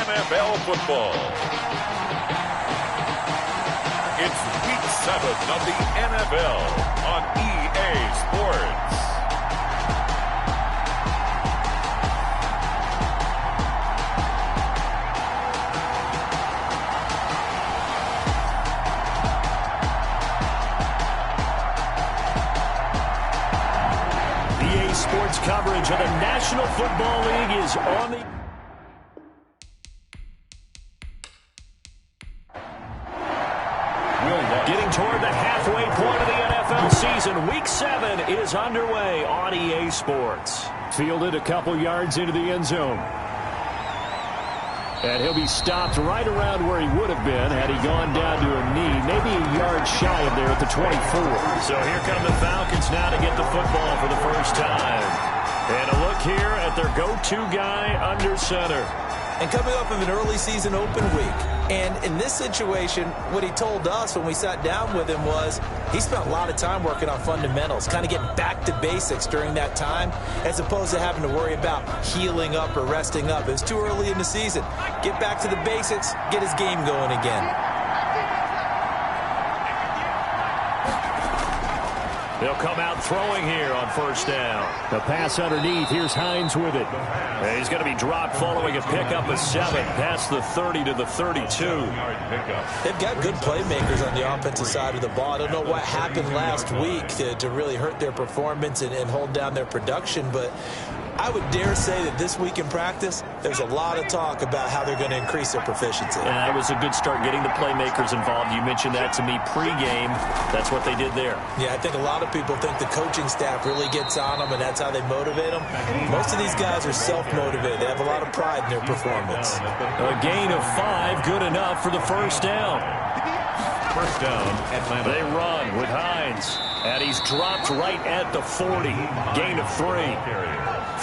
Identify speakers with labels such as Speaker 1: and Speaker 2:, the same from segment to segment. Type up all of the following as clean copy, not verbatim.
Speaker 1: NFL football. It's Week 7 of the NFL on EA Sports.
Speaker 2: Sports coverage of the National Football League is on the... Getting toward the halfway point of the NFL season. Week 7 is underway on EA Sports. Fielded a couple yards into the end zone. And he'll be stopped right around where he would have been had he gone down to a knee, maybe a yard shy of there at the 24. So here come the Falcons now to get the football for the first time. And a look here at their go-to guy under center.
Speaker 3: And coming off of an early season open week. And in this situation, what he told us when we sat down with him was he spent a lot of time working on fundamentals, kind of getting back to basics during that time, as opposed to having to worry about healing up or resting up. It was too early in the season. Get back to the basics, get his game going again.
Speaker 2: They'll come out throwing here on first down. The pass underneath. Here's Hines with it. And he's going to be dropped following a pickup of 7 past the 30 to the 32.
Speaker 3: They've got good playmakers on the offensive side of the ball. I don't know what happened last week to really hurt their performance and hold down their production, but I would dare say that this week in practice, there's a lot of talk about how they're going to increase their proficiency.
Speaker 2: And it was a good start getting the playmakers involved. You mentioned that to me pregame. That's what they did there.
Speaker 3: Yeah, I think a lot of people think the coaching staff really gets on them, and that's how they motivate them. Most of these guys are self-motivated. They have a lot of pride in their performance.
Speaker 2: A gain of 5, good enough for the first down.
Speaker 1: First down, Atlanta.
Speaker 2: They run with Hines, and he's dropped right at the 40. Gain of 3.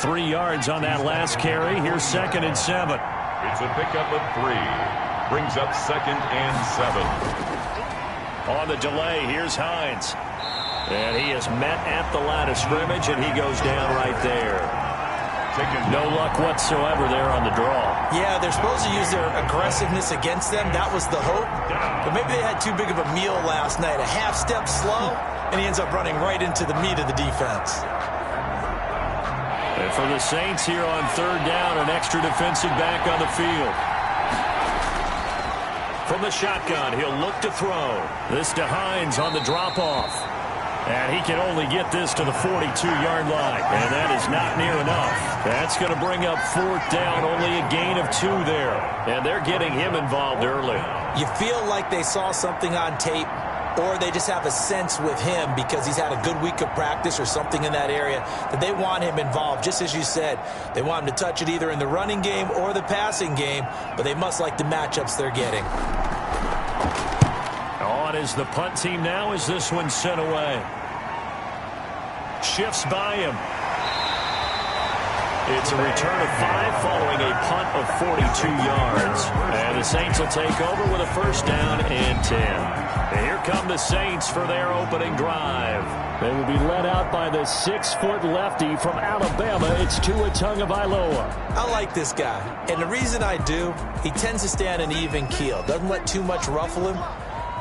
Speaker 2: 3 yards on that last carry. Here's 2nd and 7.
Speaker 1: It's a pickup of 3. Brings up 2nd and 7.
Speaker 2: On the delay, here's Hines. And he is met at the line of scrimmage, and he goes down right there. No luck whatsoever there on the draw.
Speaker 3: Yeah, they're supposed to use their aggressiveness against them. That was the hope. But maybe they had too big of a meal last night. A half step slow, and he ends up running right into the meat of the defense.
Speaker 2: And for the Saints here on 3rd down, an extra defensive back on the field. From the shotgun, he'll look to throw. This to Hines on the drop-off. And he can only get this to the 42-yard line. And that is not near enough. That's going to bring up 4th down, only a gain of 2 there. And they're getting him involved early.
Speaker 3: You feel like they saw something on tape, or they just have a sense with him because he's had a good week of practice or something in that area that they want him involved. Just as you said, they want him to touch it either in the running game or the passing game, but they must like the matchups they're getting.
Speaker 2: On is the punt team now as this one sent away. Shifts by him. It's a return of 5 following a punt of 42 yards. And the Saints will take over with a first down and 10. And here come the Saints for their opening drive. They will be led out by the 6-foot lefty from Alabama. It's Tua Tagovailoa.
Speaker 3: I like this guy. And the reason I do, he tends to stay on an even keel. Doesn't let too much ruffle him.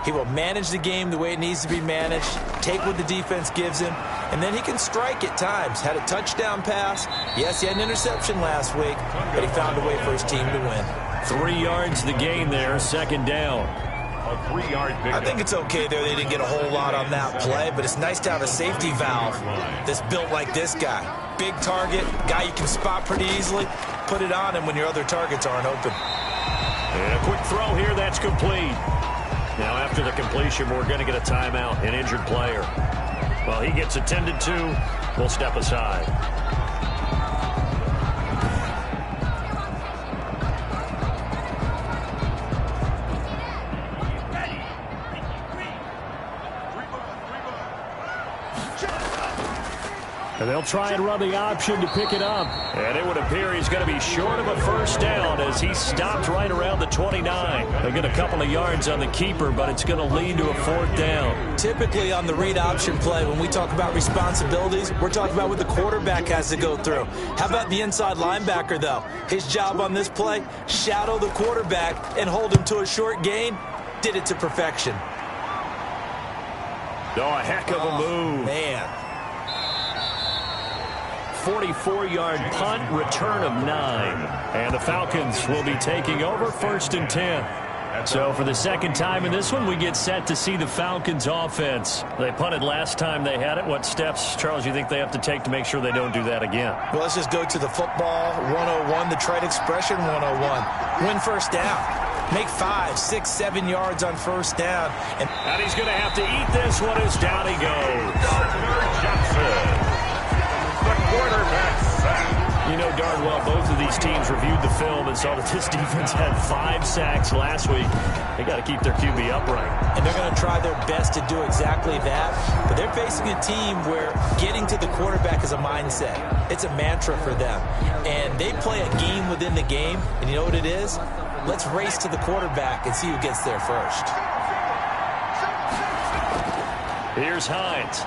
Speaker 3: He will manage the game the way it needs to be managed, take what the defense gives him, and then he can strike at times. Had a touchdown pass. Yes, he had an interception last week, but he found a way for his team to win.
Speaker 2: 3 yards the gain there, 2nd down.
Speaker 1: A 3-yard pickup.
Speaker 3: I think it's okay there. They didn't get a whole lot on that play, but it's nice to have a safety valve that's built like this guy. Big target, guy you can spot pretty easily. Put it on him when your other targets aren't open.
Speaker 2: And a quick throw here, that's complete. Now after the completion, we're going to get a timeout, an injured player. Well, he gets attended to. We'll step aside. And they'll They'll try and run the option to pick it up. And it would appear he's going to be short of a first down as he stopped right around the 29. They'll get a couple of yards on the keeper, but it's going to lead to a fourth down.
Speaker 3: Typically on the read option play, when we talk about responsibilities, we're talking about what the quarterback has to go through. How about the inside linebacker, though? His job on this play, shadow the quarterback and hold him to a short gain. Did it to perfection.
Speaker 2: Oh, a heck of a move.
Speaker 3: Man.
Speaker 2: 44-yard punt, return of 9. And the Falcons will be taking over first and 10. So for the second time in this one, we get set to see the Falcons offense. They punted last time they had it. What steps, Charles, you think they have to take to make sure they don't do that again?
Speaker 3: Well, let's just go to the football 101, the trade expression 101. Win first down. Make 5, 6, 7 yards on first down.
Speaker 2: And he's going to have to eat this one as down he goes.
Speaker 1: Johnson, the quarterback sack.
Speaker 2: You know darn well both of these teams reviewed the film and saw that this defense had 5 sacks last week. They got to keep their QB upright.
Speaker 3: And they're going to try their best to do exactly that. But they're facing a team where getting to the quarterback is a mindset. It's a mantra for them. And they play a game within the game. And you know what it is? Let's race to the quarterback and see who gets there first.
Speaker 2: Here's Hines.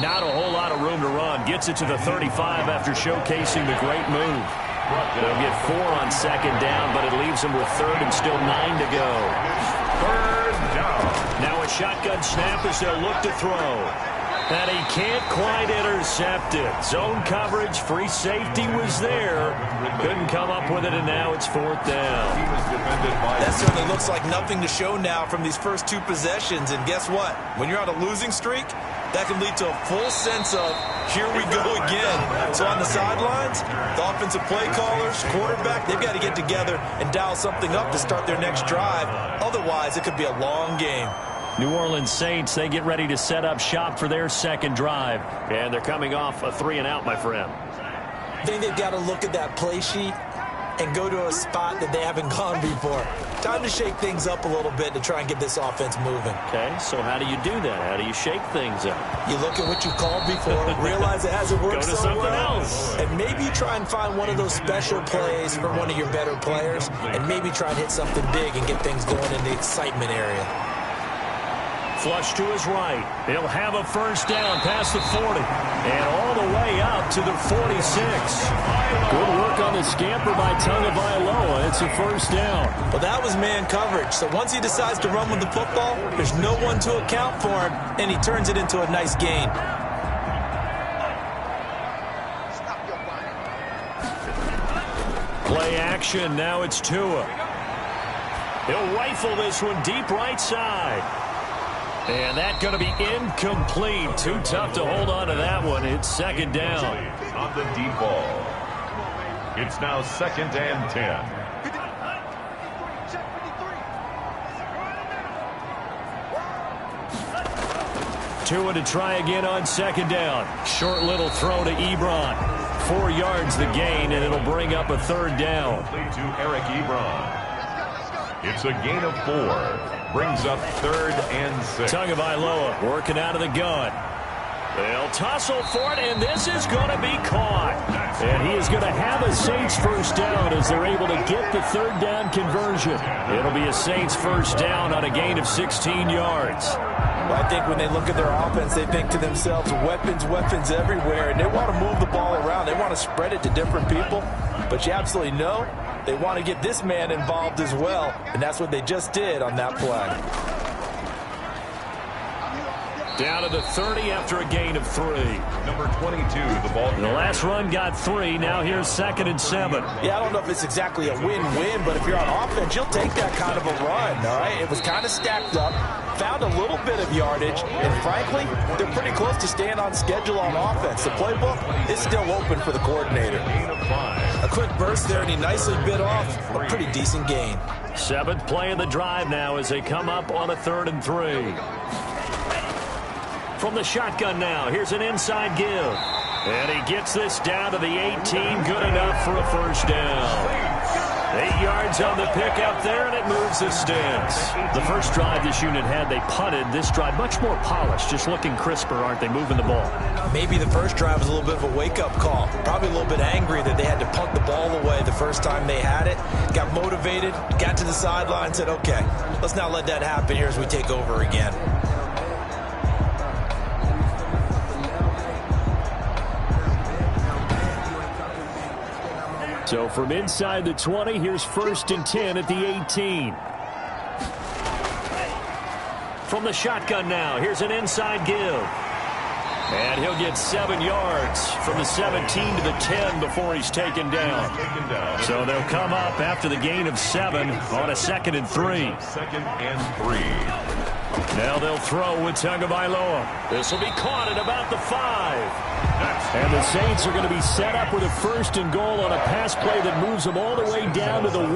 Speaker 2: Not a whole lot of room to run. Gets it to the 35 after showcasing the great move. They'll get 4 on second down, but it leaves them with third and still 9 to go.
Speaker 1: Third down.
Speaker 2: Now a shotgun snap as they'll look to throw. And he can't quite intercept it. Zone coverage, free safety was there. Couldn't come up with it, and now it's fourth down.
Speaker 3: That certainly looks like nothing to show now from these first 2 possessions. And guess what? When you're on a losing streak, that can lead to a full sense of, here we go again. So on the sidelines, the offensive play callers, quarterback, they've got to get together and dial something up to start their next drive. Otherwise, it could be a long game.
Speaker 2: New Orleans Saints, they get ready to set up shop for their second drive. And they're coming off a 3-and-out, my friend.
Speaker 3: I think they've got to look at that play sheet and go to a spot that they haven't gone before. Time to shake things up a little bit to try and get this offense moving.
Speaker 2: Okay, so how do you do that? How do you shake things up?
Speaker 3: You look at what you called before, realize it hasn't worked
Speaker 2: Go to
Speaker 3: so
Speaker 2: something
Speaker 3: well,
Speaker 2: else.
Speaker 3: and maybe you try and find one of those special plays from one of your better players, and maybe try and hit something big and get things going in the excitement area.
Speaker 2: Flush to his right. He'll have a first down past the 40. And all the way up to the 46. Good work on the scamper by Tagovailoa. It's a first down.
Speaker 3: Well, that was man coverage. So once he decides to run with the football, there's no one to account for him, and he turns it into a nice gain.
Speaker 2: Play action. Now it's Tua. He'll rifle this one deep right side. And that's going to be incomplete. Too tough to hold on to that one. It's second down.
Speaker 1: On the deep ball. It's now 2nd and 10.
Speaker 2: Tua to try again on second down. Short little throw to Ebron. 4 yards the gain, and it'll bring up a third down.
Speaker 1: To Eric Ebron. It's a gain of 4. Brings up 3rd and 6.
Speaker 2: Tagovailoa working out of the gun. They'll tussle for it, and this is going to be caught. And he is going to have a Saints first down as they're able to get the third down conversion. It'll be a Saints first down on a gain of 16 yards.
Speaker 3: Well, I think when they look at their offense, they think to themselves, weapons, weapons everywhere, and they want to move the ball around. They want to spread it to different people, but you absolutely know they want to get this man involved as well, and that's what they just did on that play.
Speaker 2: Down to the 30 after a gain of 3.
Speaker 1: Number 22, the ball.
Speaker 2: The last run got 3. Now here's 2nd and 7.
Speaker 3: Yeah, I don't know if it's exactly a win-win, but if you're on offense, you'll take that kind of a run, all right? It was kind of stacked up, found a little bit of yardage, and frankly, they're pretty close to staying on schedule on offense. The playbook is still open for the coordinator. A quick burst there, and he nicely bit off a pretty decent gain.
Speaker 2: 7th play of the drive now as they come up on a 3rd and 3. From the shotgun now, here's an inside give. And he gets this down to the 18, good enough for a first down. 8 yards on the pickup there, and it moves the sticks. The first drive this unit had, they punted. This drive, much more polished, just looking crisper, aren't they, moving the ball?
Speaker 3: Maybe the first drive was a little bit of a wake-up call. Probably a little bit angry that they had to punt the ball away the first time they had it. Got motivated, got to the sideline, said, okay, let's not let that happen here as we take over again.
Speaker 2: So from inside the 20, here's 1st and 10 at the 18. From the shotgun now, here's an inside give. And he'll get 7 yards from the 17 to the 10 before he's taken down. So they'll come up after the gain of 7 on a 2nd and 3.
Speaker 1: 2nd and 3.
Speaker 2: Now they'll throw with Tagovailoa. This will be caught at about the 5. And the Saints are going to be set up with a 1st and goal on a pass play that moves them all the way down to the 1.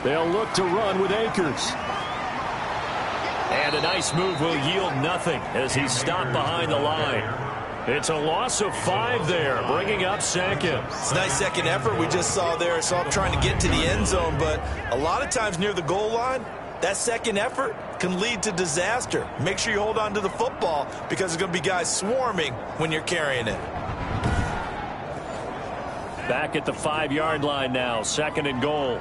Speaker 2: They'll look to run with Akers. And a nice move will yield nothing as he's stopped behind the line. It's a loss of 5 there, bringing up 2nd.
Speaker 3: It's a nice second effort we just saw there. Saw him trying to get to the end zone, but a lot of times near the goal line, that second effort can lead to disaster. Make sure you hold on to the football because there's going to be guys swarming when you're carrying it.
Speaker 2: Back at the 5-yard line now, 2nd and goal.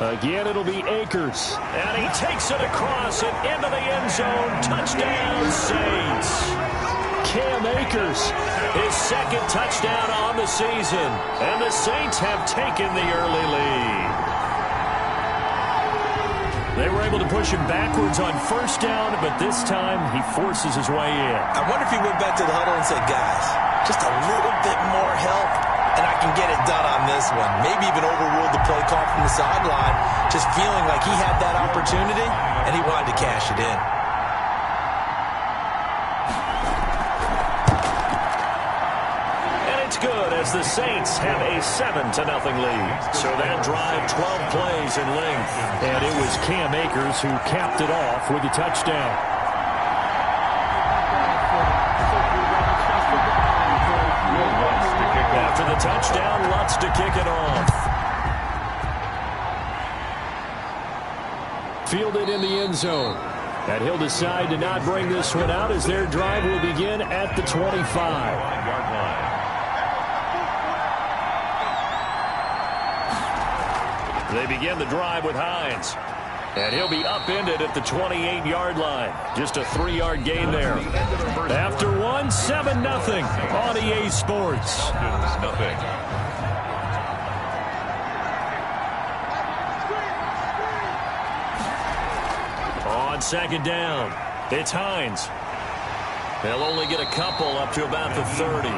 Speaker 2: Again, it'll be Akers. And he takes it across and into the end zone. Touchdown, Saints. Cam Akers, his 2nd touchdown on the season. And the Saints have taken the early lead. They were able to push him backwards on 1st down, but this time he forces his way in.
Speaker 3: I wonder if he went back to the huddle and said, guys, just a little bit more help, and I can get it done on this one. Maybe even overruled the play call from the sideline, just feeling like he had that opportunity, and he wanted to cash it in.
Speaker 2: Good as the Saints have a 7-0 lead. So that drive, 12 plays in length. And it was Cam Akers who capped it off with a touchdown. After the touchdown, Lutz to kick it off. Fielded in the end zone. And he'll decide to not bring this one out as their drive will begin at the 25. They begin the drive with Hines. And he'll be upended at the 28-yard line. Just a 3-yard gain there. After 1, 7-0 on EA Sports. On 2nd down, it's Hines. They'll only get a couple up to about the 30.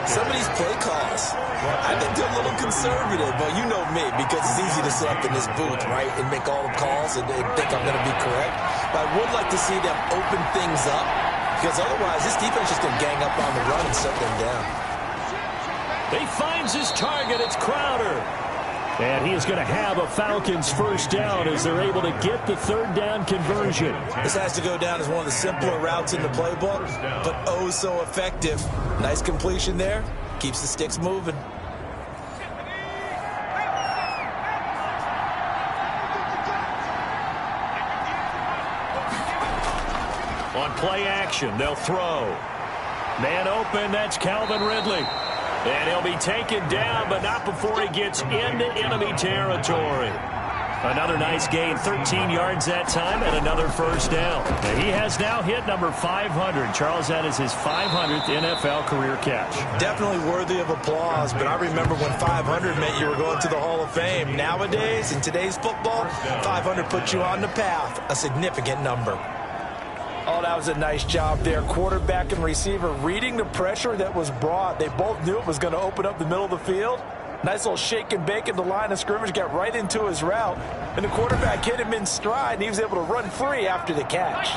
Speaker 3: Some of these play calls, I think they're a little conservative, but you know me, because it's easy to sit up in this booth, right, and make all the calls and think I'm going to be correct. But I would like to see them open things up, because otherwise this defense is just going to gang up on the run and shut them down.
Speaker 2: He finds his target. It's Crowder. And he is going to have a Falcons 1st down as they're able to get the 3rd down conversion.
Speaker 3: This has to go down as one of the simpler routes in the playbook, but oh so effective. Nice completion there. Keeps the sticks moving.
Speaker 2: On play action, they'll throw. Man open, that's Calvin Ridley. And he'll be taken down, but not before he gets into enemy territory. Another nice gain, 13 yards that time, and another 1st down. And he has now hit number 500. Charles, that is his 500th NFL career catch.
Speaker 3: Definitely worthy of applause, but I remember when 500 meant you were going to the Hall of Fame. Nowadays, in today's football, 500 puts you on the path, a significant number. Oh, that was a nice job there. Quarterback and receiver reading the pressure that was brought. They both knew it was going to open up the middle of the field. Nice little shake and bake at the line of scrimmage, got right into his route. And the quarterback hit him in stride, and he was able to run free after the catch.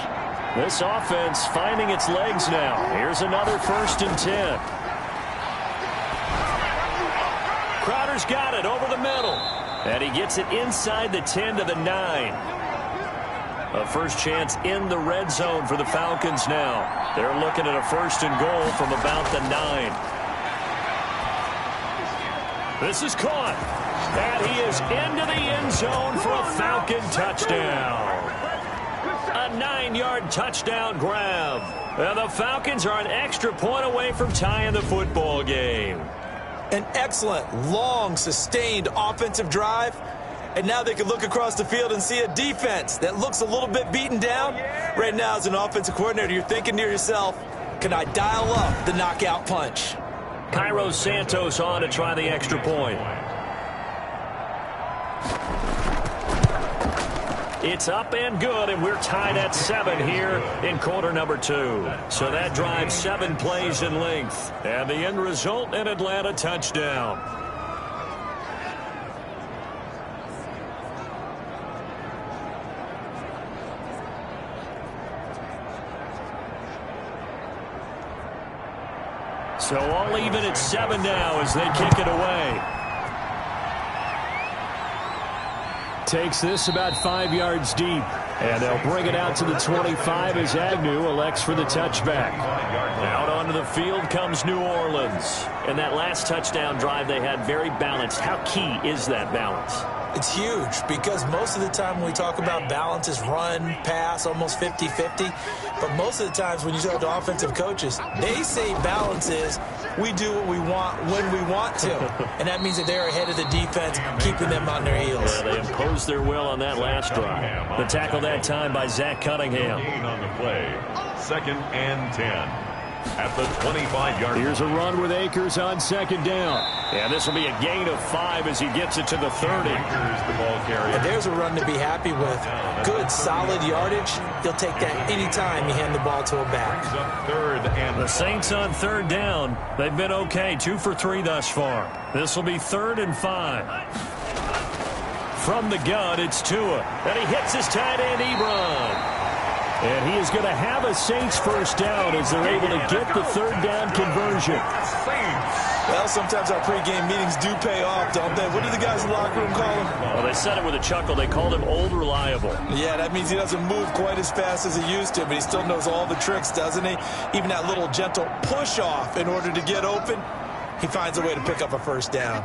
Speaker 2: This offense finding its legs now. Here's another 1st and 10. Crowder's got it over the middle. And he gets it inside the 10 to the 9. A first chance in the red zone for the Falcons now. They're looking at a 1st and goal from about the 9. This is caught. And he is into the end zone for a Falcon touchdown. A 9-yard touchdown grab. And the Falcons are an extra point away from tying the football game.
Speaker 3: An excellent, long, sustained offensive drive. And now they can look across the field and see a defense that looks a little bit beaten down. Right now, as an offensive coordinator, you're thinking to yourself, can I dial up the knockout punch?
Speaker 2: Cairo Santos on to try the extra point. It's up and good, and we're tied at 7 here in quarter number 2. So that drives 7 plays in length. And the end result, an Atlanta touchdown. So all even at 7 now as they kick it away. Takes this about 5 yards deep. And they'll bring it out to the 25 as Agnew elects for the touchback. Out onto the field comes New Orleans. And that last touchdown drive they had very balanced. How key is that balance?
Speaker 3: It's huge because most of the time when we talk about balance is run, pass, almost 50-50. But most of the times when you talk to offensive coaches, they say balance is we do what we want when we want to. And that means that they're ahead of the defense, keeping them on their heels.
Speaker 2: Yeah, they imposed their will on that last drive. The tackle that time by Zach Cunningham.
Speaker 1: On the play, 2nd and 10. At the 25-yard.
Speaker 2: Here's a run with Akers on 2nd down. And this will be a gain of 5 as he gets it to the 30.
Speaker 1: The ball carrier.
Speaker 3: And there's a run to be happy with. Good, solid yardage. He'll take that anytime you hand the ball to a back.
Speaker 1: 3rd and
Speaker 2: the Saints on 3rd down. They've been okay, 2 for 3 thus far. This will be 3rd and 5. From the gun, it's Tua. And he hits his tight end, Ebron. And he is going to have a Saints first down as they're able to get the 3rd down conversion.
Speaker 3: Well, sometimes our pregame meetings do pay off, don't they? What do the guys in the locker room call him?
Speaker 2: Well, they said it with a chuckle. They called him Old Reliable.
Speaker 3: Yeah, that means he doesn't move quite as fast as he used to, but he still knows all the tricks, doesn't he? Even that little gentle push-off in order to get open, he finds a way to pick up a first down.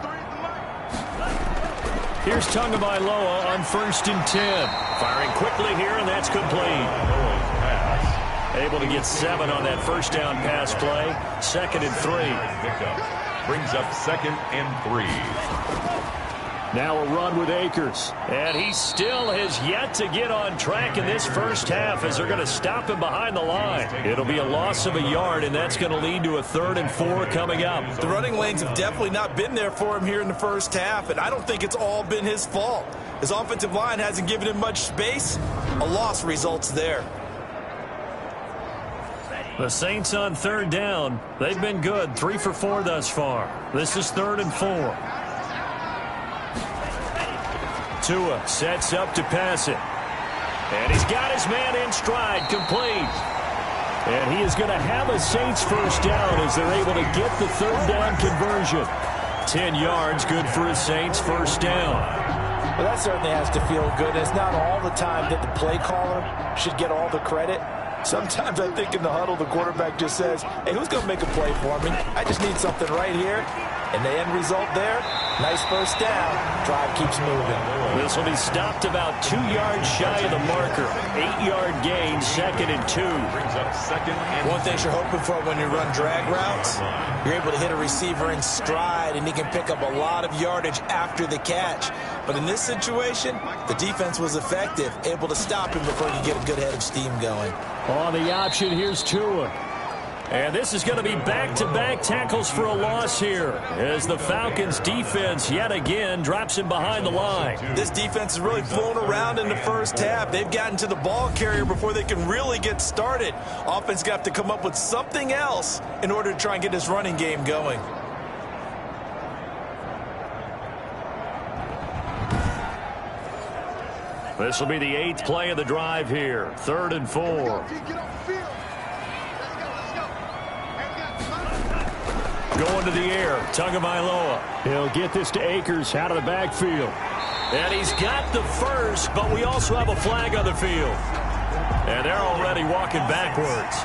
Speaker 2: Here's Tagovailoa on 1st and 10. Firing quickly here, and that's complete. Able to get 7 on that first down pass play. 2nd and 3.
Speaker 1: Brings up 2nd and 3.
Speaker 2: Now a run with Akers. And he still has yet to get on track in this first half as they're going to stop him behind the line. It'll be a loss of a yard, and that's going to lead to a 3rd and 4 coming up.
Speaker 3: The running lanes have definitely not been there for him here in the first half, and I don't think it's all been his fault. His offensive line hasn't given him much space. A loss results there.
Speaker 2: The Saints on 3rd down. They've been good, 3 for 4 thus far. This is 3rd and 4. Tua sets up to pass it. And he's got his man in stride, complete. And he is going to have a Saints first down as they're able to get the 3rd down conversion. 10 yards, good for a Saints first down.
Speaker 3: Well, that certainly has to feel good. It's not all the time that the play caller should get all the credit. Sometimes I think in the huddle, the quarterback just says, hey, who's going to make a play for me? I just need something right here. And the end result there, nice first down. Drive keeps moving.
Speaker 2: This will be stopped about 2 yards shy of the marker. 8-yard gain, 2nd and 2.
Speaker 1: Brings up 2nd and 2.
Speaker 3: One thing you're hoping for when you run drag routes, you're able to hit a receiver in stride, and he can pick up a lot of yardage after the catch. But in this situation, the defense was effective, able to stop him before he could get a good head of steam going.
Speaker 2: On the option, here's Tua. And this is going to be back-to-back tackles for a loss here as the Falcons defense yet again drops him behind the line.
Speaker 3: This defense is really flown around in the first half. They've gotten to the ball carrier before they can really get started. Offense got to come up with something else in order to try and get this running game going.
Speaker 2: This will be the 8th play of the drive here. 3rd and 4. Going to the air, Tagovailoa. He'll get this to Akers out of the backfield. And he's got the first, but we also have a flag on the field. And they're already walking backwards.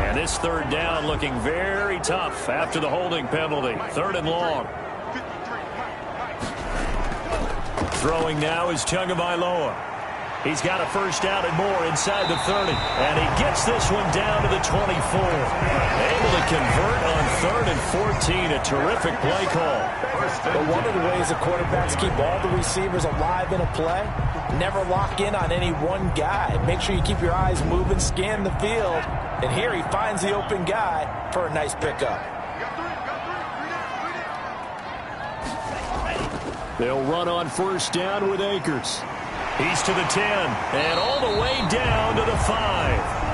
Speaker 2: And this third down looking very tough after the holding penalty. 3rd and long. Throwing now is Tagovailoa. He's got a first down and more inside the 30. And he gets this one down to the 24. Able to convert on 3rd and 14. A terrific play call.
Speaker 3: But one of the ways the quarterbacks keep all the receivers alive in a play, never lock in on any one guy. Make sure you keep your eyes moving, scan the field. And here he finds the open guy for a nice pickup.
Speaker 2: They'll run on first down with Akers. He's to the 10, and all the way down to the 5.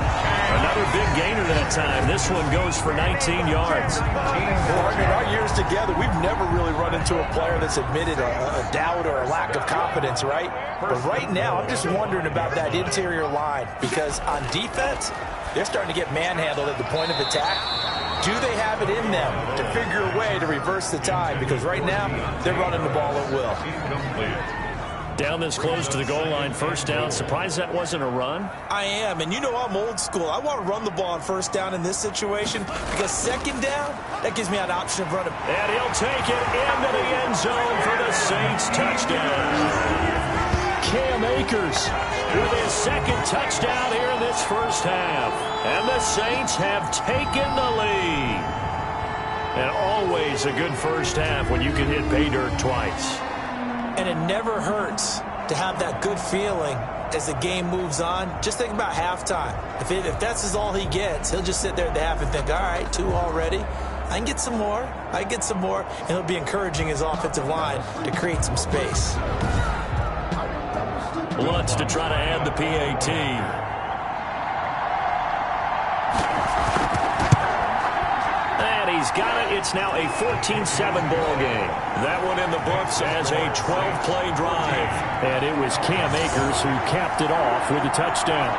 Speaker 2: Another big gainer that time. This one goes for 19 yards.
Speaker 3: Partner, in our years together, we've never really run into a player that's admitted a doubt or a lack of confidence, right? But right now, I'm just wondering about that interior line, because on defense, they're starting to get manhandled at the point of attack. Do they have it in them to figure a way to reverse the tide? Because right now, they're running the ball at will.
Speaker 2: Down this close to the goal line, first down. Surprised that wasn't a run?
Speaker 3: I am, and you know I'm old school. I want to run the ball on first down in this situation because second down, that gives me an option of running.
Speaker 2: And he'll take it into the end zone for the Saints touchdown. Cam Akers with his second touchdown here in this first half. And the Saints have taken the lead. And always a good first half when you can hit pay dirt twice.
Speaker 3: And it never hurts to have that good feeling as the game moves on. Just think about halftime. If that's all he gets, he'll just sit there at the half and think, all right, 2 already. I can get some more. I can get some more. And he'll be encouraging his offensive line to create some space.
Speaker 2: Lutz to try to add the PAT. He's got it. It's now a 14-7 ball game. That one in the books as a 12-play drive. And it was Cam Akers who capped it off with a touchdown.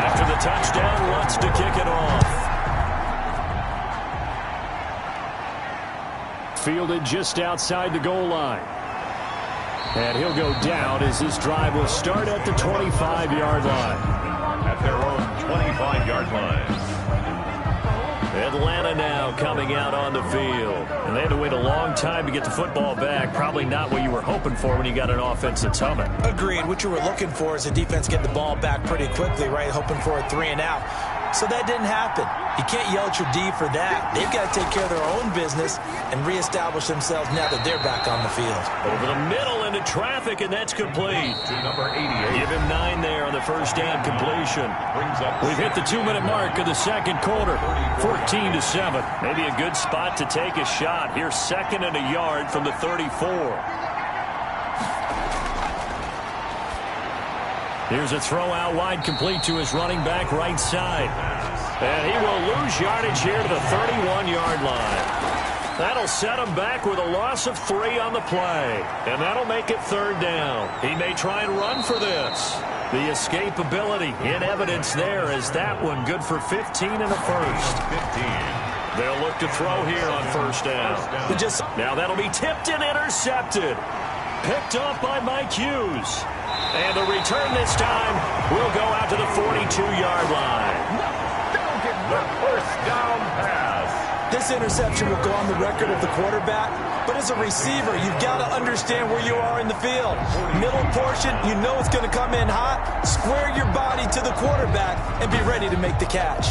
Speaker 2: After the touchdown, Lutz to kick it off. Fielded just outside the goal line. And he'll go down as this drive will start at the 25-yard line.
Speaker 1: At their own 25-yard line.
Speaker 2: Atlanta now coming out on the field. And they had to wait a long time to get the football back. Probably not what you were hoping for when you got an offense that's humming.
Speaker 3: Agreed. What you were looking for is the defense getting the ball back pretty quickly, right? Hoping for a 3 and out. So that didn't happen. You can't yell at your D for that. They've got to take care of their own business and reestablish themselves now that they're back on the field.
Speaker 2: Over the middle into traffic, and that's complete.
Speaker 1: To number 88.
Speaker 2: Give him 9 there on the first down completion. We've hit the 2-minute mark of the second quarter. 14-7. Maybe a good spot to take a shot. Here's 2nd and a yard from the 34. Here's a throw out wide, complete to his running back right side. And he will lose yardage here to the 31-yard line. That'll set him back with a loss of 3 on the play. And that'll make it 3rd down. He may try and run for this. The escapability in evidence there as that one good for 15 and a first.
Speaker 1: 15.
Speaker 2: They'll look to throw here on first down. Now that'll be tipped and intercepted. Picked off by Mike Hughes. And the return this time will go out to the 42-yard line.
Speaker 1: The first down pass.
Speaker 3: This interception will go on the record of the quarterback, but as a receiver, you've got to understand where you are in the field. Middle portion, you know it's going to come in hot. Square your body to the quarterback and be ready to make the catch.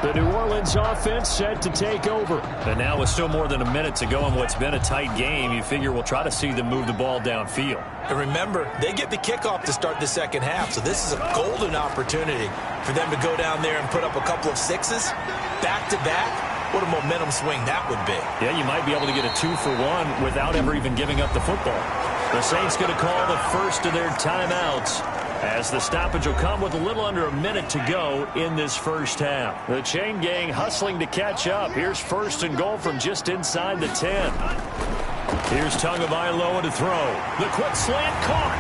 Speaker 2: The New Orleans offense set to take over. And now with still more than a minute to go in what's been a tight game, you figure we'll try to see them move the ball downfield.
Speaker 3: And remember, they get the kickoff to start the second half, so this is a golden opportunity for them to go down there and put up a couple of 6s back-to-back. What a momentum swing that would be.
Speaker 2: Yeah, you might be able to get a 2-for-1 without ever even giving up the football. The Saints going to call the first of their timeouts, as the stoppage will come with a little under a minute to go in this first half. The chain gang hustling to catch up. Here's 1st and goal from just inside the 10. Here's Tagovailoa to throw. The quick slant caught.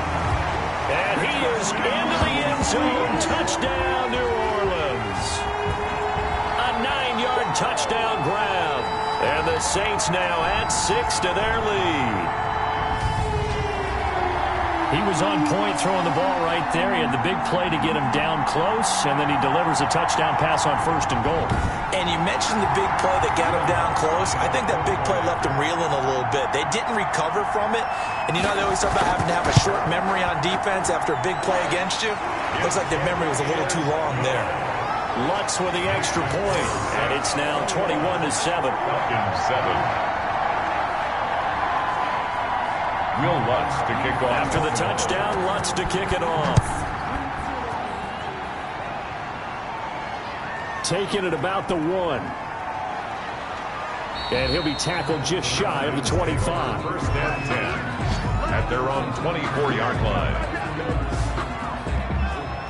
Speaker 2: And he is into the end zone. Touchdown, New Orleans. A 9-yard touchdown grab. And the Saints now add 6 to their lead. He was on point throwing the ball right there. He had the big play to get him down close, and then he delivers a touchdown pass on 1st and goal.
Speaker 3: And you mentioned the big play that got him down close. I think that big play left him reeling a little bit. They didn't recover from it. And you know they always talk about having to have a short memory on defense after a big play against you? Looks like their memory was a little too long there.
Speaker 2: Lutz with the extra point, and it's now 21-7.
Speaker 1: Falcons 7. Will Lutz to kick off.
Speaker 2: After the touchdown, Lutz to kick it off. Taking it about the 1. And he'll be tackled just shy of the 25.
Speaker 1: 1st and 10 at their own 24-yard line.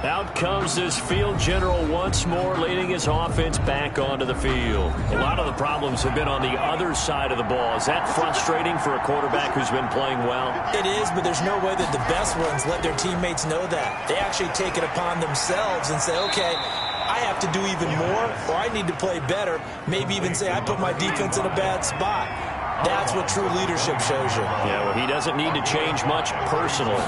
Speaker 2: Out comes this field general once more, leading his offense back onto the field. A lot of the problems have been on the other side of the ball. Is that frustrating for a quarterback who's been playing well?
Speaker 3: It is, but there's no way that the best ones let their teammates know that. They actually take it upon themselves and say, okay, I have to do even more, or I need to play better. Maybe even say I put my defense in a bad spot. That's what true leadership shows you.
Speaker 2: Yeah, well, he doesn't need to change much personally.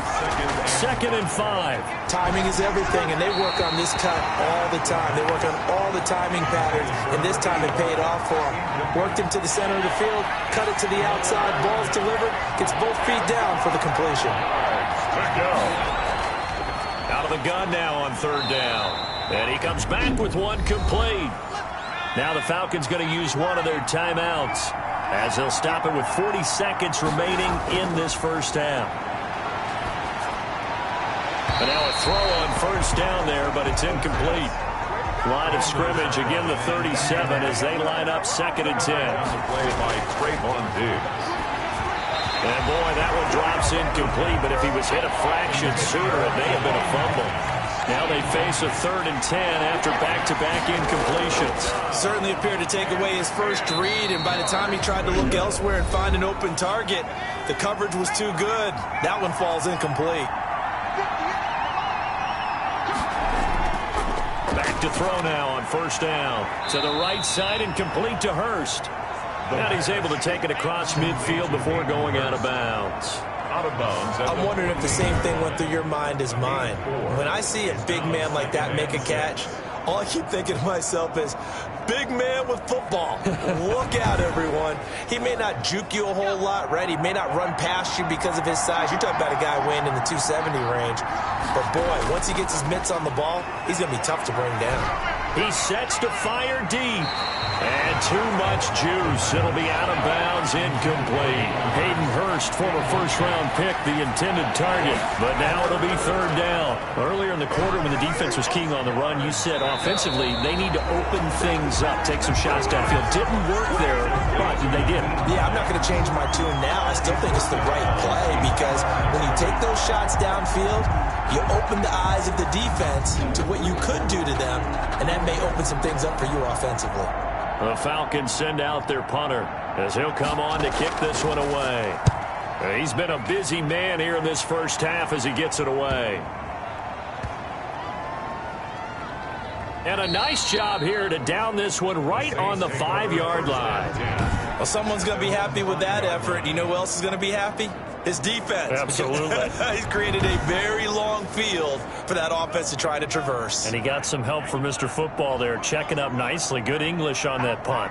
Speaker 2: 2nd and 5.
Speaker 3: Timing is everything, and they work on this cut all the time. They work on all the timing patterns, and this time it paid off for him. Worked him to the center of the field, cut it to the outside, ball's delivered, gets both feet down for the completion.
Speaker 2: Out of the gun now on 3rd down. And he comes back with one complete. Now the Falcons going to use one of their timeouts, as they'll stop it with 40 seconds remaining in this 1st half. And now a throw on 1st down there, but it's incomplete. Line of scrimmage, again the 37 as they line up 2nd and 10.
Speaker 1: Play by Trayvon Diggs.
Speaker 2: And boy, that one drops incomplete, but if he was hit a fraction sooner, it may have been a fumble. Now they face a 3rd and 10 after back-to-back incompletions.
Speaker 3: Certainly appeared to take away his first read, and by the time he tried to look elsewhere and find an open target, the coverage was too good. That one falls incomplete.
Speaker 2: Back to throw now on 1st down. To the right side and complete to Hurst. And he's able to take it across midfield before going out of bounds.
Speaker 1: Out of bounds.
Speaker 3: I'm wondering if the same thing went through your mind as mine. When I see a big man like that make a catch, all I keep thinking to myself is, big man with football. Look out, everyone. He may not juke you a whole lot, right? He may not run past you because of his size. You're talking about a guy weighing in the 270 range. But, boy, once he gets his mitts on the ball, he's going to be tough to bring down.
Speaker 2: He sets to fire deep. And too much juice. It'll be out of bounds, incomplete. Hayden Hurst, former 1st-round pick, the intended target. But now it'll be 3rd down. Earlier in the quarter when the defense was keying on the run, you said offensively they need to open things up, take some shots downfield. Didn't work there, but they did.
Speaker 3: Yeah, I'm not going to change my tune now. I still think it's the right play because when you take those shots downfield, you open the eyes of the defense to what you could do to them, and that may open some things up for you offensively.
Speaker 2: The Falcons send out their punter as he'll come on to kick this one away. He's been a busy man here in this 1st half as he gets it away. And a nice job here to down this one right on the 5-yard line.
Speaker 3: Well, someone's going to be happy with that effort. You know who else is going to be happy? His defense.
Speaker 2: Absolutely.
Speaker 3: He's created a very long field for that offense to try to traverse.
Speaker 2: And he got some help from Mr. Football there, checking up nicely. Good English on that punt.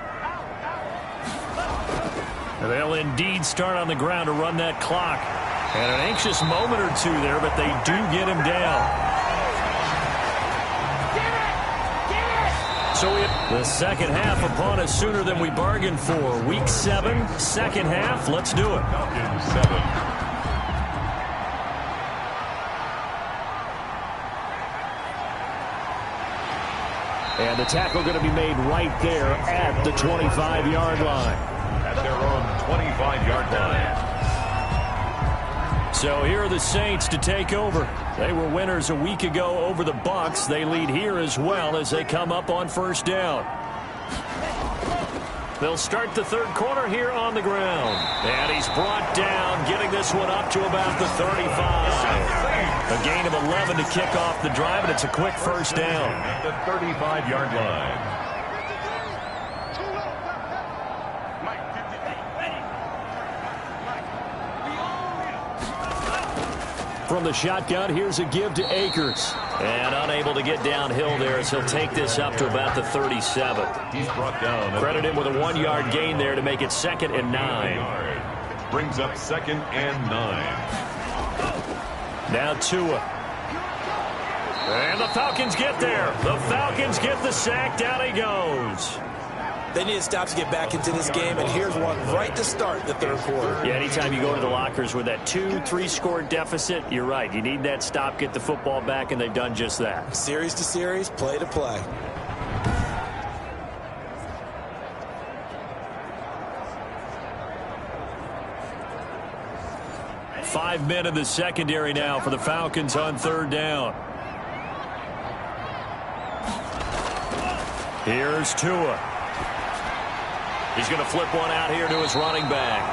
Speaker 2: And they'll indeed start on the ground to run that clock. And an anxious moment or two there, but they do get him down. So the 2nd half upon us sooner than we bargained for. Week 7, 2nd half. Let's do it.
Speaker 1: Falcons 7.
Speaker 2: And the tackle going to be made right there at the 25-yard line.
Speaker 1: At their own 25-yard line.
Speaker 2: So here are the Saints to take over. They were winners a week ago over the Bucs. They lead here as well as they come up on 1st down. They'll start the 3rd quarter here on the ground. And he's brought down, getting this one up to about the 35. A gain of 11 to kick off the drive, and it's a quick 1st down.
Speaker 1: At the 35-yard line.
Speaker 2: from the shotgun. Here's a give to Akers. And unable to get downhill there as he'll take this up to about the 37.
Speaker 1: He's brought down.
Speaker 2: Credit him with a 1-yard gain there to make it 2nd and 9.
Speaker 1: Brings up 2nd and 9.
Speaker 2: Now Tua. And the Falcons get there. The Falcons get the sack. Down he goes.
Speaker 3: They need to stop to get back into this game, and here's one right to start the third quarter.
Speaker 2: Yeah, anytime you go to the lockers with that 2-3 score deficit, you're right. You need that stop, get the football back, and they've done just that.
Speaker 3: Series to series, play to play.
Speaker 2: Five men in the secondary now for the Falcons on 3rd down. Here's Tua. He's going to flip one out here to his running back.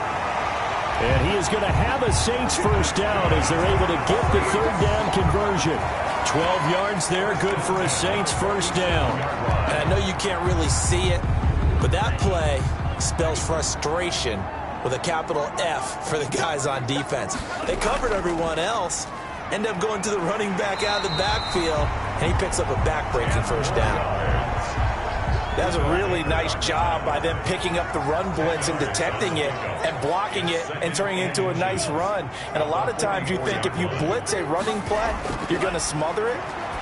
Speaker 2: And he is going to have a Saints first down as they're able to get the 3rd down conversion. 12 yards there, good for a Saints first down.
Speaker 3: And I know you can't really see it, but that play spells frustration with a capital F for the guys on defense. They covered everyone else, end up going to the running back out of the backfield, and he picks up a back-breaking first down. That was a really nice job by them picking up the run blitz and detecting it and blocking it and turning it into a nice run. And a lot of times you think if you blitz a running play, you're going to smother it.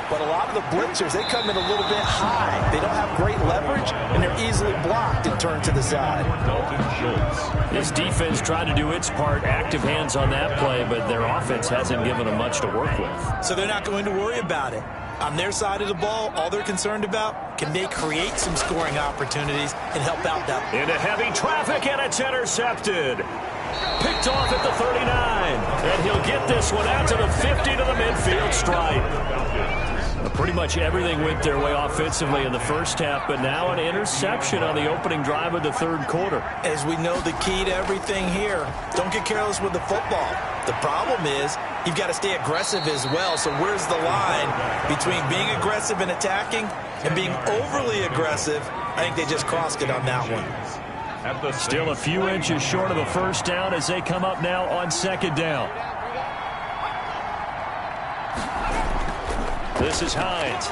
Speaker 3: But a lot of the blitzers, they come in a little bit high. They don't have great leverage, and they're easily blocked and turned to the side.
Speaker 2: This defense tried to do its part, active hands on that play, but their offense hasn't given them much to work with.
Speaker 3: So they're not going to worry about it. On their side of the ball, all they're concerned about, can they create some scoring opportunities and help out that.
Speaker 2: Into heavy traffic, and it's intercepted. Picked off at the 39. And he'll get this one out to the 50 to the midfield stripe. Pretty much everything went their way offensively in the first half, but now an interception on the opening drive of the 3rd quarter.
Speaker 3: As we know, the key to everything here, don't get careless with the football. The problem is you've got to stay aggressive as well. So where's the line between being aggressive and attacking and being overly aggressive? I think they just crossed it on that one.
Speaker 2: Still a few inches short of a first down as they come up now on 2nd down. This is Hines.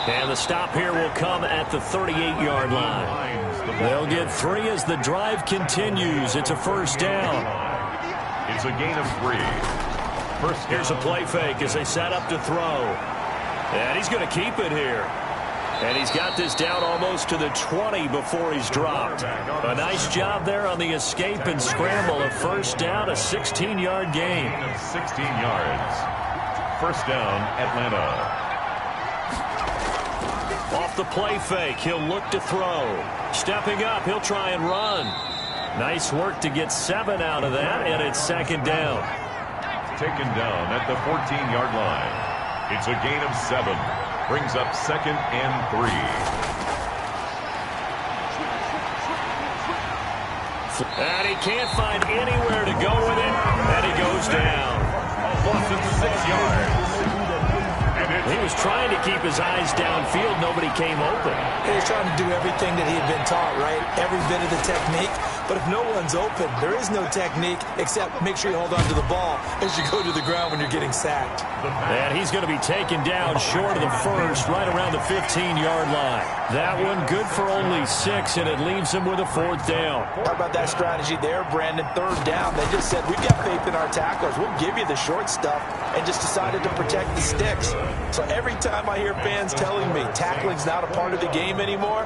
Speaker 2: And the stop here will come at the 38-yard line. They'll get 3 as the drive continues. It's a first down.
Speaker 1: It's a gain of 3.
Speaker 2: Here's a play fake as they set up to throw. And he's going to keep it here. And he's got this down almost to the 20 before he's dropped. A nice job there on the escape and scramble. A first down, a 16-yard gain.
Speaker 1: 16 yards. First down, Atlanta.
Speaker 2: Off the play fake, he'll look to throw. Stepping up, he'll try and run. Nice work to get 7 out of that, and it's 2nd down.
Speaker 1: Taken down at the 14-yard line. It's a gain of 7. Brings up 2nd and 3.
Speaker 2: And he can't find anywhere to go with it, and he goes down.
Speaker 1: Lost it 6 yards.
Speaker 2: He was trying to keep his eyes downfield. Nobody came open.
Speaker 3: He was trying to do everything that he had been taught, right? Every bit of the technique. But if no one's open, there is no technique except make sure you hold on to the ball as you go to the ground when you're getting sacked.
Speaker 2: And he's going to be taken down short of the first, right around the 15-yard line. That one good for only 6, and it leaves him with a 4th down.
Speaker 3: How about that strategy there, Brandon? 3rd down. They just said, we've got faith in our tacklers. We'll give you the short stuff, and just decided to protect the sticks. So every time I hear fans telling me tackling's not a part of the game anymore,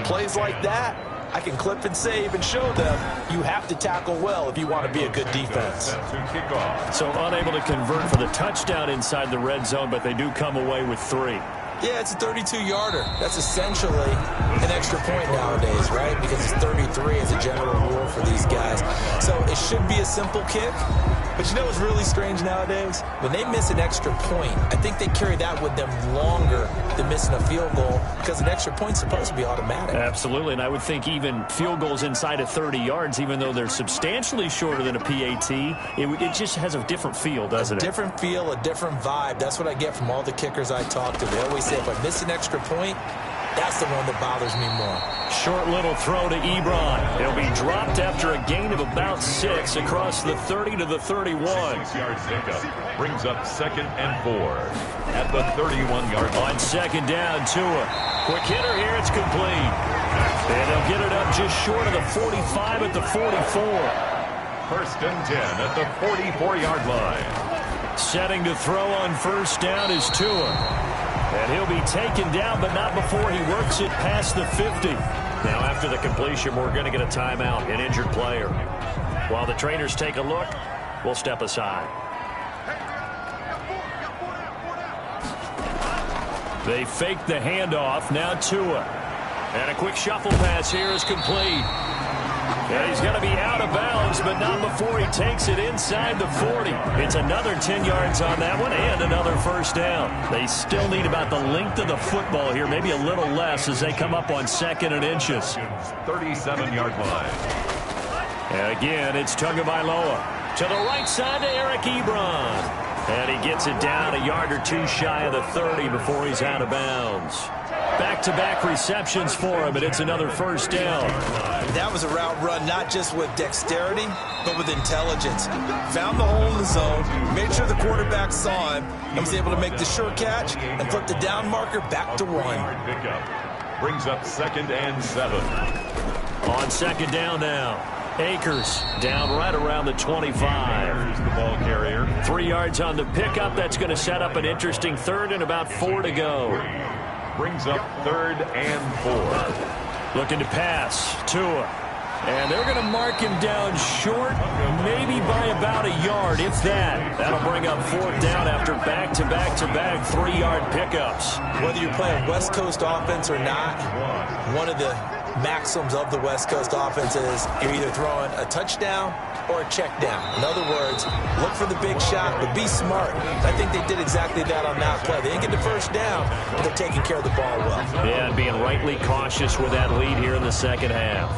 Speaker 3: plays like that, I can clip and save and show them you have to tackle well if you want to be a good defense.
Speaker 2: So unable to convert for the touchdown inside the red zone, but they do come away with 3.
Speaker 3: Yeah, it's a 32-yarder. That's essentially an extra point nowadays, right? Because it's 33 as a general rule for these guys. So it should be a simple kick. But you know what's really strange nowadays? When they miss an extra point, I think they carry that with them longer than missing a field goal because an extra point's supposed to be automatic.
Speaker 2: Absolutely, and I would think even field goals inside of 30 yards, even though they're substantially shorter than a PAT, it just has a different feel, doesn't it?
Speaker 3: A different feel, a different vibe. That's what I get from all the kickers I talk to. They always say, if I miss an extra point, That's the one that bothers me more.
Speaker 2: Short little throw to Ebron. He'll be dropped after a gain of about 6 across the 30 to the 31.
Speaker 1: 6-yard pickup brings up 2nd and 4 at the 31-yard line.
Speaker 2: On 2nd down, Tua. Quick hitter here, it's complete. And they'll get it up just short of the 45 at the 44.
Speaker 1: 1st and 10 at the 44-yard line.
Speaker 2: Setting to throw on 1st down is Tua. And he'll be taken down, but not before he works it past the 50. Now, after the completion, we're going to get a timeout, an injured player. While the trainers take a look, we'll step aside. They fake the handoff. Now Tua. And a quick shuffle pass here is complete. And he's going to be out of bounds, but not before he takes it inside the 40. It's another 10 yards on that one and another 1st down. They still need about the length of the football here, maybe a little less as they come up on 2nd and inches.
Speaker 1: 37-yard line.
Speaker 2: And again, it's Tagovailoa. To the right side to Eric Ebron. And he gets it down a yard or 2 shy of the 30 before he's out of bounds. Back-to-back receptions for him, and it's another 1st down.
Speaker 3: That was a route run not just with dexterity, but with intelligence. Found the hole in the zone, made sure the quarterback saw him, and was able to make the sure catch and put the down marker back to 1.
Speaker 1: Pickup brings up 2nd and 7.
Speaker 2: On 2nd down now. Akers down right around the 25.
Speaker 1: Here's the ball carrier.
Speaker 2: 3 yards on the pickup. That's going to set up an interesting 3rd and about 4 to go.
Speaker 1: Brings up 3rd and 4.
Speaker 2: Looking to pass. Tua. And they're going to mark him down short, maybe by about a yard, if that. That'll bring up 4th down after back-to-back-to-back 3-yard pickups.
Speaker 3: Whether you're playing West Coast offense or not, one of the maxims of the West Coast offense is you're either throwing a touchdown or a check down. In other words, look for the big shot, but be smart. I think they did exactly that on that play. They didn't get the 1st down, but they're taking care of the ball well.
Speaker 2: Yeah, and being rightly cautious with that lead here in the 2nd half.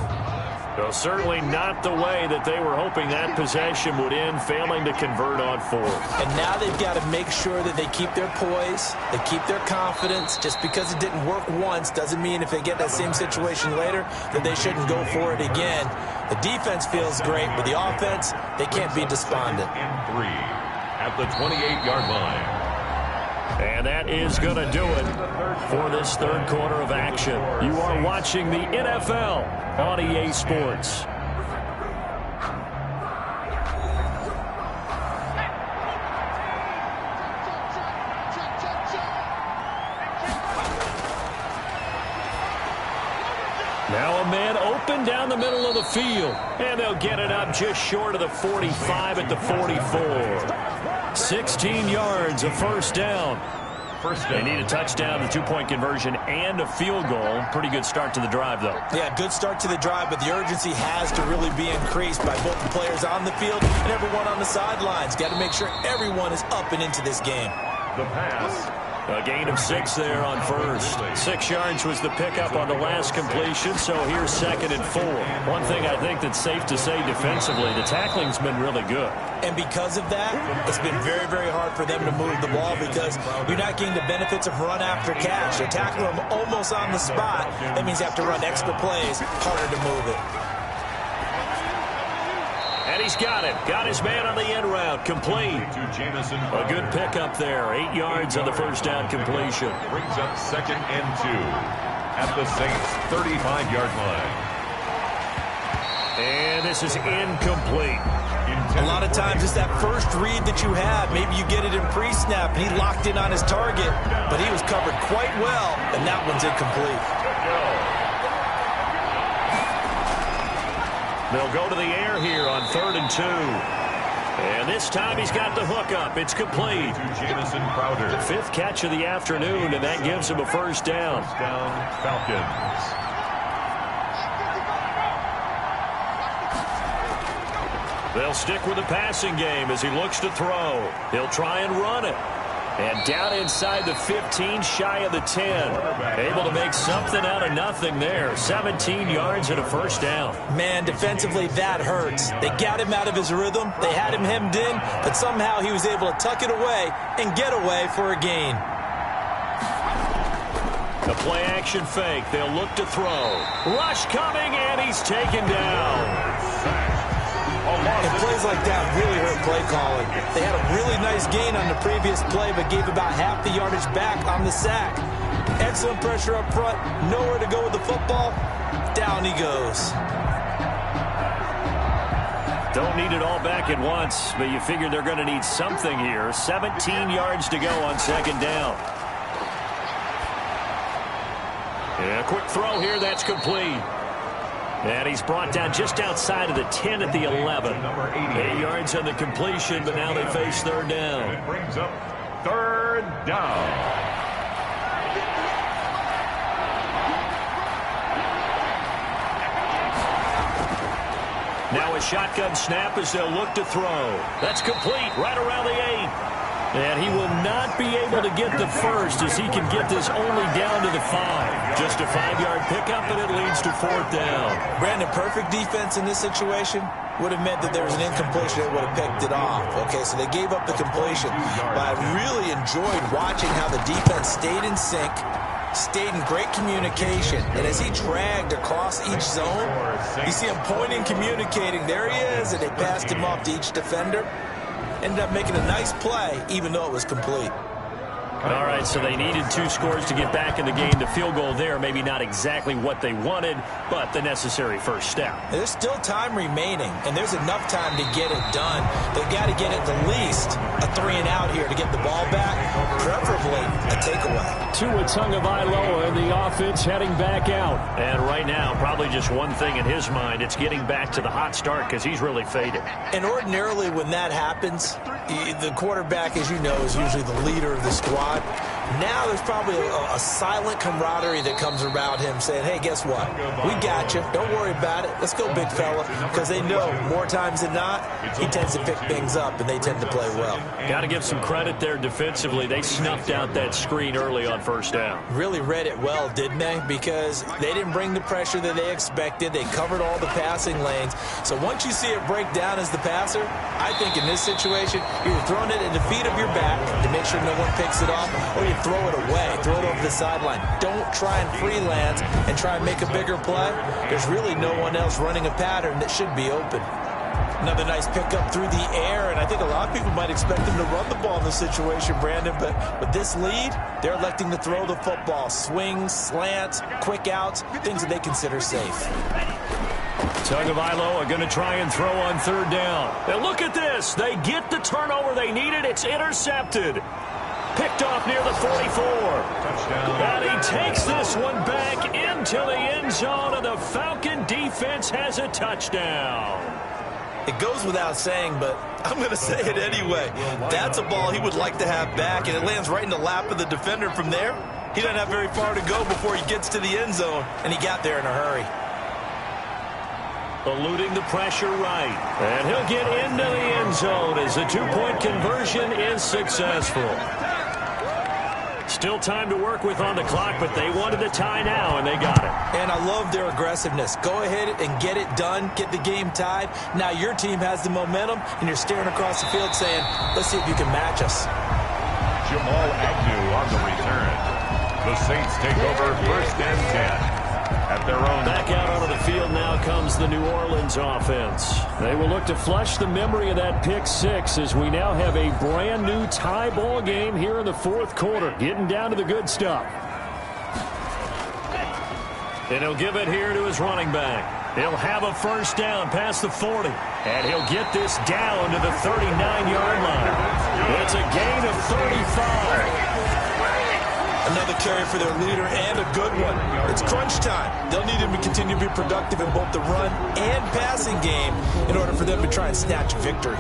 Speaker 2: Well, certainly not the way that they were hoping that possession would end, failing to convert on 4th.
Speaker 3: And now they've got to make sure that they keep their poise, they keep their confidence. Just because it didn't work once doesn't mean if they get that same situation later that they shouldn't go for it again. The defense feels great, but the offense, they can't be despondent.
Speaker 1: And 3 at the 28-yard line.
Speaker 2: And that is going to do it for this 3rd quarter of action. You are watching the NFL on EA Sports. Now a man open down the middle of the field. And they'll get it up just short of the 45 at the 44. 16 yards, a 1st down. They need a touchdown, a 2-point conversion, and a field goal. Pretty good start to the drive, though.
Speaker 3: Yeah, good start to the drive, but the urgency has to really be increased by both the players on the field and everyone on the sidelines. Got to make sure everyone is up and into this game.
Speaker 1: The pass.
Speaker 2: A gain of 6 there on 1st. 6 yards was the pickup on the last completion, so here's 2nd and 4. One thing I think that's safe to say defensively, the tackling's been really good.
Speaker 3: And because of that, it's been very, very hard for them to move the ball because you're not getting the benefits of run after catch. They tackle them almost on the spot. That means you have to run extra plays, harder to move it.
Speaker 2: And he's got it. Got his man on the end route. Complete. A good pickup there. 8 yards on the 1st down completion.
Speaker 1: Brings up 2nd and 2 at the Saints' 35-yard line.
Speaker 2: And this is incomplete.
Speaker 3: A lot of times it's that first read that you have. Maybe you get it in pre-snap, and he locked in on his target, but he was covered quite well, and that one's incomplete.
Speaker 2: They'll go to the air here on 3rd and 2. And this time he's got the hook up. It's complete.
Speaker 1: Jamison Crowder.
Speaker 2: 5th catch of the afternoon, and that gives him a 1st down.
Speaker 1: Falcons.
Speaker 2: They'll stick with the passing game as he looks to throw. He'll try and run it. And down inside the 15, shy of the 10. Able to make something out of nothing there. 17 yards and a 1st down.
Speaker 3: Man, defensively, that hurts. They got him out of his rhythm. They had him hemmed in, but somehow he was able to tuck it away and get away for a gain.
Speaker 2: A play-action fake. They'll look to throw. Rush coming, and he's taken down.
Speaker 3: And plays like that really hurt play calling. They had a really nice gain on the previous play, but gave about half the yardage back on the sack. Excellent pressure up front. Nowhere to go with the football. Down he goes.
Speaker 2: Don't need it all back at once, but you figure they're going to need something here. 17 yards to go on second down. Yeah, quick throw here. That's complete. And he's brought down just outside of the 10 at the 11. 8 yards on the completion, but now they face third down.
Speaker 1: It brings up third down.
Speaker 2: Now a shotgun snap as they'll look to throw. That's complete right around the 8. And he will not be able to get the first as he can get this only down to the 5. Just a 5-yard pickup, and it leads to fourth down.
Speaker 3: Brandon, perfect defense in this situation would have meant that there was an incompletion that would have picked it off. Okay, so they gave up the completion. But I really enjoyed watching how the defense stayed in sync, stayed in great communication, and as he dragged across each zone, you see him pointing, communicating. There he is, and they passed him off to each defender. Ended up making a nice play, even though it was complete.
Speaker 2: All right, so they needed 2 scores to get back in the game. The field goal there, maybe not exactly what they wanted, but the necessary first step.
Speaker 3: There's still time remaining, and there's enough time to get it done. They've got to get at the least a 3-and-out here to get the ball back, preferably a takeaway.
Speaker 2: Tua Tagovailoa and the offense heading back out. And right now, probably just one thing in his mind, it's getting back to the hot start because he's really faded.
Speaker 3: And ordinarily when that happens, the quarterback, as you know, is usually the leader of the squad. Now there's probably a silent camaraderie that comes around him saying, hey, guess what? We got you. Don't worry about it. Let's go, big fella. Because they know more times than not, he tends to pick things up, and they tend to play well.
Speaker 2: Got to give some credit there defensively. They snuffed out that screen early on first down.
Speaker 3: Really read it well, didn't they? Because they didn't bring the pressure that they expected. They covered all the passing lanes. So once you see it break down as the passer, I think in this situation, you're throwing it at the feet of your back to make sure no one picks it off, or you throw it away, throw it over the sideline. Don't try and freelance and try and make a bigger play. There's really no one else running a pattern that should be open. Another nice pickup through the air, and I think a lot of people might expect them to run the ball in this situation, Brandon, but with this lead, they're electing to throw the football. Swings, slants, quick outs, things that they consider safe.
Speaker 2: Tagovailoa going to try and throw on third down. And look at this. They get the turnover they needed. It's intercepted. Picked off near the 44. Touchdown. And he takes this one back into the end zone, and the Falcon defense has a touchdown.
Speaker 3: It goes without saying, but I'm going to say it anyway. That's a ball he would like to have back, and it lands right in the lap of the defender from there. He doesn't have very far to go before he gets to the end zone, and he got there in a hurry.
Speaker 2: Eluding the pressure right. And he'll get into the end zone as the 2-point conversion is successful. Still time to work with on the clock, but they wanted the tie now, and they got it.
Speaker 3: And I love their aggressiveness. Go ahead and get it done, get the game tied. Now your team has the momentum, and you're staring across the field saying, let's see if you can match us.
Speaker 1: Jamal Agnew on the return. The Saints take over first and 10. At their own.
Speaker 2: Back out onto the field now comes the New Orleans offense. They will look to flush the memory of that pick 6 as we now have a brand new tie ball game here in the fourth quarter, getting down to the good stuff. And he'll give it here to his running back. He'll have a first down past the 40. And he'll get this down to the 39-yard line. It's a gain of 35.
Speaker 3: Another carry for their leader, and a good one. It's crunch time. They'll need him to continue to be productive in both the run and passing game in order for them to try and snatch a victory.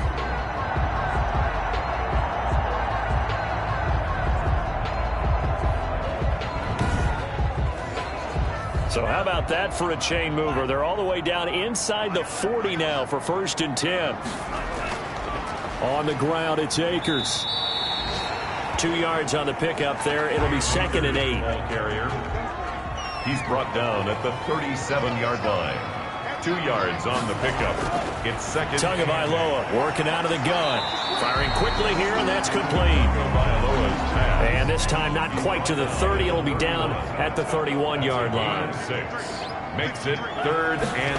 Speaker 2: So how about that for a chain mover? They're all the way down inside the 40 now for first and 10. On the ground, it's Akers. 2 yards on the pickup there. It'll be second and 8.
Speaker 1: Ball carrier. He's brought down at the 37-yard line. 2 yards on the pickup. It's second.
Speaker 2: Tagovailoa working out of the gun. Firing quickly here, and that's complete. And this time not quite to the 30. It'll be down at the 31-yard line.
Speaker 1: 6 makes it 3rd and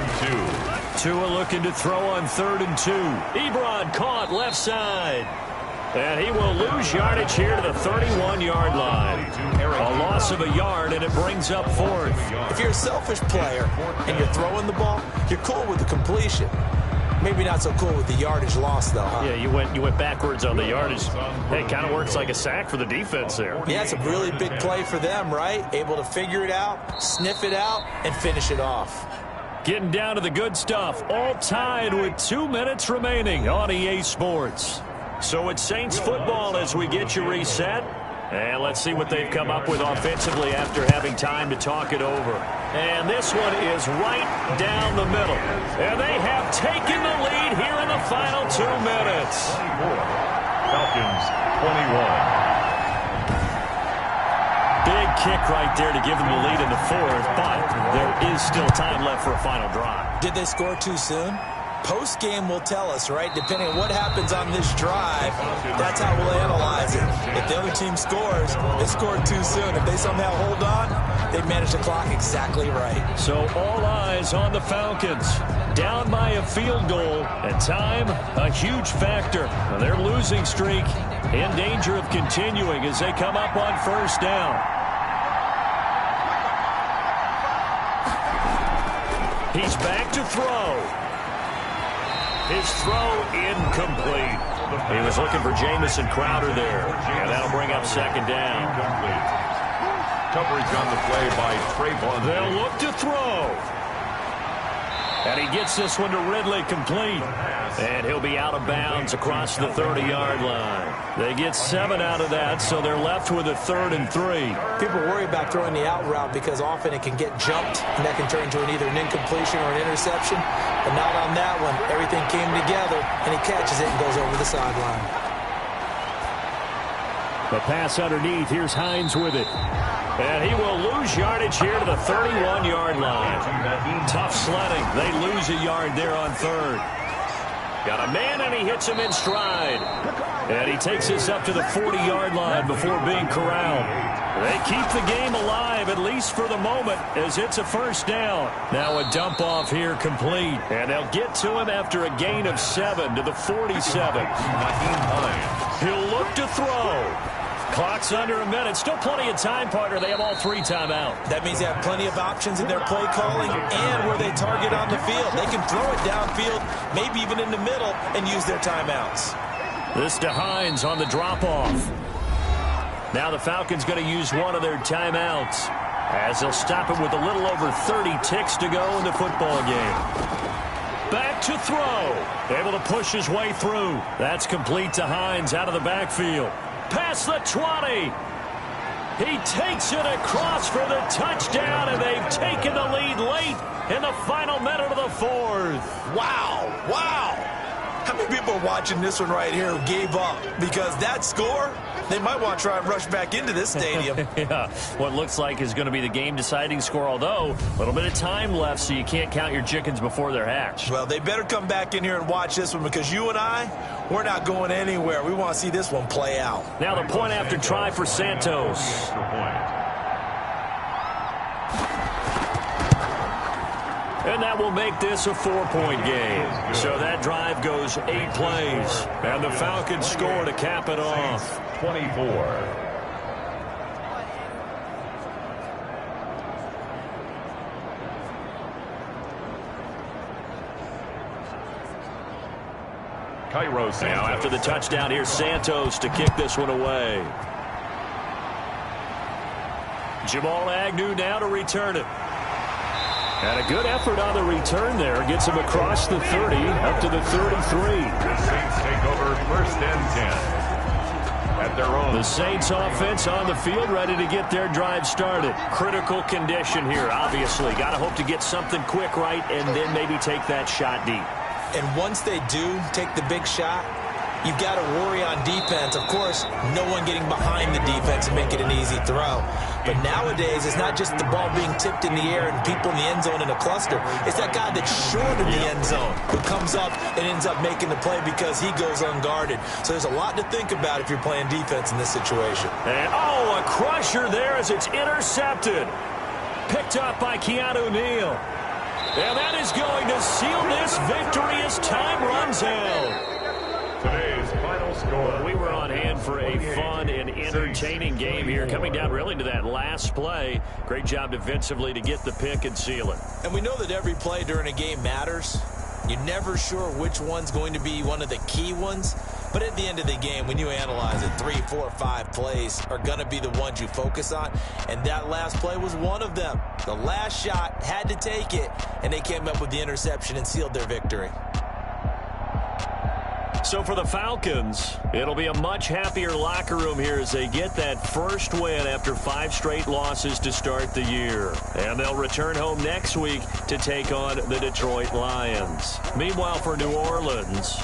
Speaker 1: 2.
Speaker 2: Tua looking to throw on 3rd and 2. Ebron caught left side. And he will lose yardage here to the 31-yard line. A loss of a yard, and it brings up 4th.
Speaker 3: If you're a selfish player and you're throwing the ball, you're cool with the completion. Maybe not so cool with the yardage loss, though, huh?
Speaker 2: Yeah, you went backwards on the yardage. Hey, it kind of works like a sack for the defense there.
Speaker 3: Yeah, it's a really big play for them, right? Able to figure it out, sniff it out, and finish it off.
Speaker 2: Getting down to the good stuff. All tied with 2 minutes remaining on EA Sports. So it's Saints football as we get you reset. And let's see what they've come up with offensively after having time to talk it over. And this one is right down the middle. And they have taken the lead here in the final 2 minutes.
Speaker 1: Falcons 21.
Speaker 2: Big kick right there to give them the lead in the 4th, but there is still time left for a final drive.
Speaker 3: Did they score too soon? Post-game will tell us, right? Depending on what happens on this drive, that's how we'll analyze it. If the other team scores, they scored too soon. If they somehow hold on, they manage the clock exactly right.
Speaker 2: So all eyes on the Falcons. Down by a field goal, and time, a huge factor. Now, their losing streak in danger of continuing as they come up on 1st down. He's back to throw. His throw incomplete. He was looking for Jamison Crowder there. And that'll bring up 2nd down.
Speaker 1: Coverage on the play by Trayvon.
Speaker 2: They'll look to throw. And he gets this one to Ridley complete. And he'll be out of bounds across the 30-yard line. They get 7 out of that, so they're left with a 3rd and 3.
Speaker 3: People worry about throwing the out route because often it can get jumped, and that can turn into either an incompletion or an interception. But not on that one. Everything came together, and he catches it and goes over the sideline.
Speaker 2: The pass underneath. Here's Hines with it. And he will lose yardage here to the 31-yard line. Tough sledding. They lose a yard there on 3rd. Got a man, and he hits him in stride. And he takes this up to the 40-yard line before being corralled. They keep the game alive, at least for the moment, as it's a 1st down. Now a dump off here complete. And they'll get to him after a gain of 7 to the 47. He'll look to throw. Clock's under a minute. Still plenty of time, partner. They have all 3 timeouts.
Speaker 3: That means they have plenty of options in their play calling and where they target on the field. They can throw it downfield, maybe even in the middle, and use their timeouts.
Speaker 2: This to Hines on the drop-off. Now the Falcons going to use one of their timeouts as they'll stop it with a little over 30 ticks to go in the football game. Back to throw. Able to push his way through. That's complete to Hines out of the backfield. Past the 20. He takes it across for the touchdown, and they've taken the lead late in the final minute of the 4th.
Speaker 3: Wow, wow. How many people are watching this one right here who gave up? Because that score, they might want to try and rush back into this stadium.
Speaker 2: Yeah, what looks like is going to be the game-deciding score, although a little bit of time left, so you can't count your chickens before they're hatched.
Speaker 3: Well, they better come back in here and watch this one because you and I, we're not going anywhere. We want to see this one play out.
Speaker 2: Now the point after try for Santos. And that will make this a 4-point game. So that drive goes 8 plays. And the Falcons score to cap it off.
Speaker 1: 24. Cairo Santos.
Speaker 2: Now after the touchdown, here's Santos to kick this one away. Jamal Agnew now to return it. And a good effort on the return there. Gets him across the 30 up to the 33.
Speaker 1: The Saints take over 1st and 10. At their own.
Speaker 2: The Saints offense on the field, ready to get their drive started. Critical condition here, obviously. Got to hope to get something quick right and then maybe take that shot deep.
Speaker 3: And once they do take the big shot, you've got to worry on defense. Of course, no one getting behind the defense and making an easy throw. But nowadays, it's not just the ball being tipped in the air and people in the end zone in a cluster. It's that guy that's short of the end zone who comes up and ends up making the play because he goes unguarded. So there's a lot to think about if you're playing defense in this situation.
Speaker 2: And, a crusher there as it's intercepted. Picked up by Keanu Neal. And that is going to seal this victory as time runs out.
Speaker 1: Today's final score.
Speaker 2: We were on hand for a fun and entertaining game here, coming down really to that last play. Great job defensively to get the pick and seal it.
Speaker 3: And we know that every play during a game matters. You're never sure which one's going to be one of the key ones. But at the end of the game, when you analyze it, 3, 4, 5 plays are going to be the ones you focus on. And that last play was one of them. The last shot had to take it, and they came up with the interception and sealed their victory.
Speaker 2: So for the Falcons, it'll be a much happier locker room here as they get that first win after 5 straight losses to start the year. And they'll return home next week to take on the Detroit Lions. Meanwhile, for New Orleans,